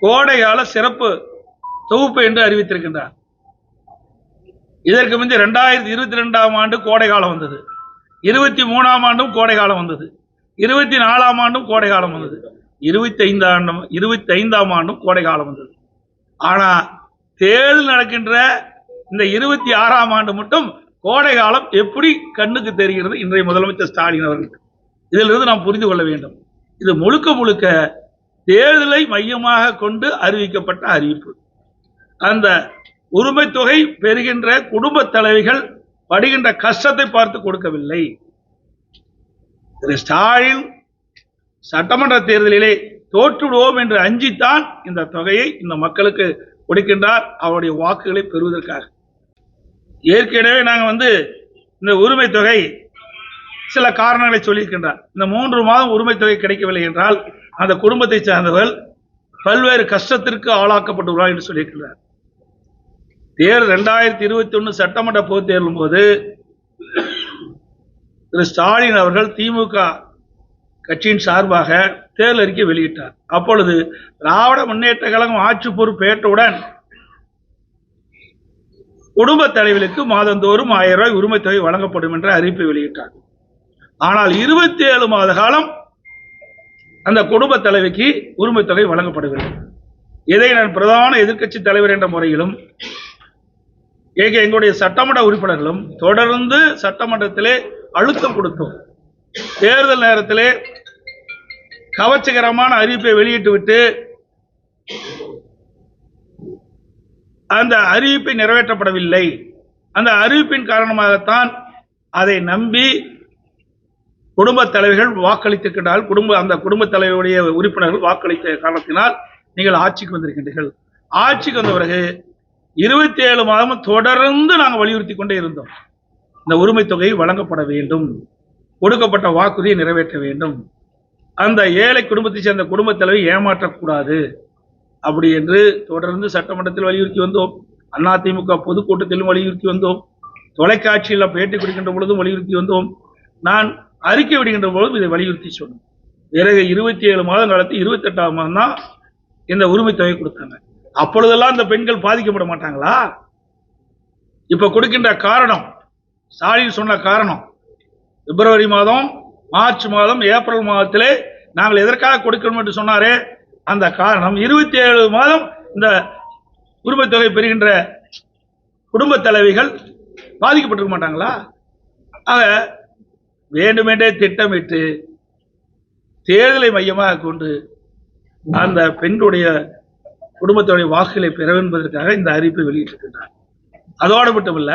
கோடைகால சிறப்பு தொகுப்பு என்று அறிவித்திருக்கின்றார். இதற்கு முந்தைய 2022ஆம் ஆண்டு கோடை காலம் வந்தது, 23ஆம் ஆண்டும் கோடை காலம் வந்தது, 24ஆம் ஆண்டும் கோடை காலம் வந்தது, 25ஆம் ஆண்டும் கோடை காலம் வந்தது. ஆனா தேர்தல் நடக்கின்ற இந்த 26ஆம் ஆண்டு மட்டும் கோடை காலம் எப்படி கண்ணுக்கு தெரிகிறது இன்றைய முதலமைச்சர் ஸ்டாலின் அவர்களுக்கு. இதிலிருந்து நாம் புரிந்து கொள்ள வேண்டும், இது முழுக்க முழுக்க தேர்தலை மையமாக கொண்டு அறிவிக்கப்பட்ட அறிவிப்பு. அந்த உரிமை தொகை பெறுகின்ற குடும்ப தலைவிகள் படுகின்ற கஷ்டத்தை பார்த்து கொடுக்கவில்லை. ஸ்டாலின் சட்டமன்ற தேர்தலிலே தோற்றுவிடுவோம் என்று அஞ்சித்தான் இந்த தொகையை இந்த மக்களுக்கு கொடுக்கின்றார், அவருடைய வாக்குகளை பெறுவதற்காக. ஏற்கனவே நாங்கள் இந்த உரிமை தொகை சில காரணங்களை சொல்லியிருக்கின்றார். இந்த 3 மாதம் உரிமை தொகை கிடைக்கவில்லை என்றால் அந்த குடும்பத்தை சார்ந்தவர்கள் பல்வேறு கஷ்டத்திற்கு ஆளாக்கப்பட்டுள்ளார் என்று சொல்லியிருக்கிறார். தேர்தல் 2021 சட்டமன்ற பொதுத் தேர்தலும் போது திரு ஸ்டாலின் அவர்கள் திமுக கட்சியின் சார்பாக தேர்தல் அறிக்கை வெளியிட்டார். அப்பொழுது திராவிட முன்னேற்ற கழகம் ஆட்சி பொறுப்பேற்றவுடன் குடும்ப தலைவர்களுக்கு மாதந்தோறும் 1000 ரூபாய் உரிமை தொகை வழங்கப்படும் என்ற அறிவிப்பை வெளியிட்டார். ஆனால் 27 மாத காலம் அந்த குடும்ப தலைவிக்கு உரிமை தொகை வழங்கப்படவில்லை. இதை நான் பிரதான எதிர்க்கட்சி தலைவர் என்ற முறையிலும் எங்களுடைய சட்டமன்ற உறுப்பினர்களும் தொடர்ந்து சட்டமன்றத்திலே அழுத்தம் கொடுத்தோம். தேர்தல் நேரத்திலே கவர்ச்சிகரமான அறிவிப்பை வெளியிட்டுவிட்டு அந்த அறிவிப்பை நிறைவேற்றப்படவில்லை. அந்த அறிவிப்பின் காரணமாகத்தான் அதை நம்பி குடும்ப தலைவர்கள் வாக்களித்திருக்கின்றார்கள். அந்த குடும்ப தலைவருடைய உறுப்பினர்கள் வாக்களித்த காரணத்தினால் நீங்கள் ஆட்சிக்கு வந்திருக்கின்றீர்கள். ஆட்சிக்கு வந்த பிறகு 27 மாதமும் தொடர்ந்து நாங்கள் வலியுறுத்தி கொண்டே இருந்தோம், இந்த உரிமை தொகை வழங்கப்பட வேண்டும், கொடுக்கப்பட்ட வாக்குறுதியை நிறைவேற்ற வேண்டும், அந்த ஏழை குடும்பத்தை சேர்ந்த குடும்ப தலைவை ஏமாற்றக்கூடாது அப்படி என்று தொடர்ந்து சட்டமன்றத்தில் வலியுறுத்தி வந்தோம். அதிமுக பொதுக்கூட்டத்திலும் வலியுறுத்தி வந்தோம், தொலைக்காட்சியில் பேட்டி கொடுக்கின்ற பொழுதும் வலியுறுத்தி வந்தோம், நான் அறிக்கை விடுகின்ற பொழுதும் இதை வலியுறுத்தி சொன்னோம். பிறகு 27 மாதம் காலத்தில் 28ஆம் மாதம் தான் இந்த உரிமை தொகை கொடுத்தாங்க. அப்பொழுதெல்லாம் இந்த பெண்கள் பாதிக்கப்பட மாட்டாங்களா? இப்ப கொடுக்கின்ற காரணம், ஸ்டாலின் சொன்ன காரணம், பிப்ரவரி மாதம், மார்ச் மாதம், ஏப்ரல் மாதத்திலே நாங்கள் எதற்காக கொடுக்கணும் என்று சொன்னாரே, அந்த காரணம் 27 மாதம் இந்த உரிமை தொகை பெறுகின்ற குடும்ப தலைவிகள் பாதிக்கப்பட்டிருக்க மாட்டாங்களா? ஆக வேண்டுமென்றே திட்டமிட்டு தேர்தலை மையமாக கொண்டு அந்த பெண்களுடைய குடும்பத்துடைய வாக்குகளை பெற என்பதற்காக இந்த அறிவிப்பை வெளியிட்டிருக்கின்றார். அதோடு மட்டுமல்ல,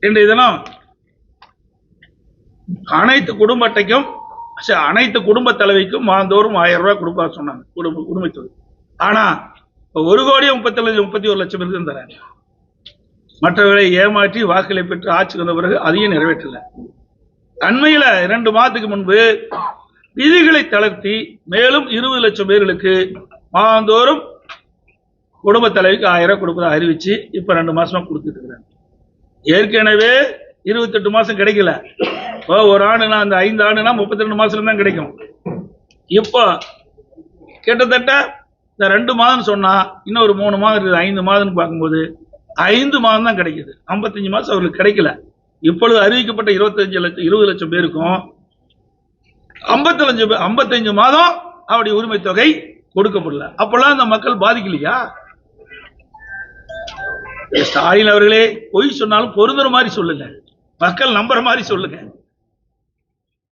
இன்றைய தினம் அனைத்து குடும்ப அட்டைக்கும் அனைத்து குடும்ப தலைவிக்கும் மாதந்தோறும் 1000 ரூபாய் கொடுப்பா சொன்னாங்க உரிமை தொகை. ஆனா 1,31,31 லட்சம் பேருக்கு தராங்க. மற்றவர்களை ஏமாற்றி வாக்குகளை பெற்று ஆட்சிக்கு வந்த பிறகு அதையும் நிறைவேற்றல. அண்மையில 2 மாதத்துக்கு முன்பு விதிகளை தளர்த்தி மேலும் 20 லட்சம் பேர்களுக்கு மாதந்தோறும் குடும்ப தலைவிக்கு 1000 ரூபாய் கொடுப்பதாக அறிவிச்சு இப்ப 2 மாசமா கொடுத்துட்டு இருக்கிறாங்க. ஏற்கனவே 28 மாசம் கிடைக்கல. ஒரு ஆண்டுனா அந்த 5 ஆண்டுனா 32 மாசம் தான் கிடைக்கும். இப்போ கிட்டத்தட்ட இந்த 2 மாதம் சொன்னா இன்னும் ஒரு 3 மாதம் இருக்குது, 5 மாதம் பார்க்கும்போது 5 மாதம் தான் கிடைக்குது. 55 மாசம் அவர்களுக்கு கிடைக்கல. இப்பொழுது அறிவிக்கப்பட்ட 20 லட்சம் பேருக்கும் 55 மாதம் அவருடைய உரிமை தொகை கொடுக்கப்படல. அப்பெல்லாம் அந்த மக்கள் பாதிக்கலையா? ஸ்டாலின் அவர்களே பொய் சொன்னாலும் பொருந்துற மாதிரி சொல்லுங்க, மக்கள் நம்புற மாதிரி சொல்லுங்க.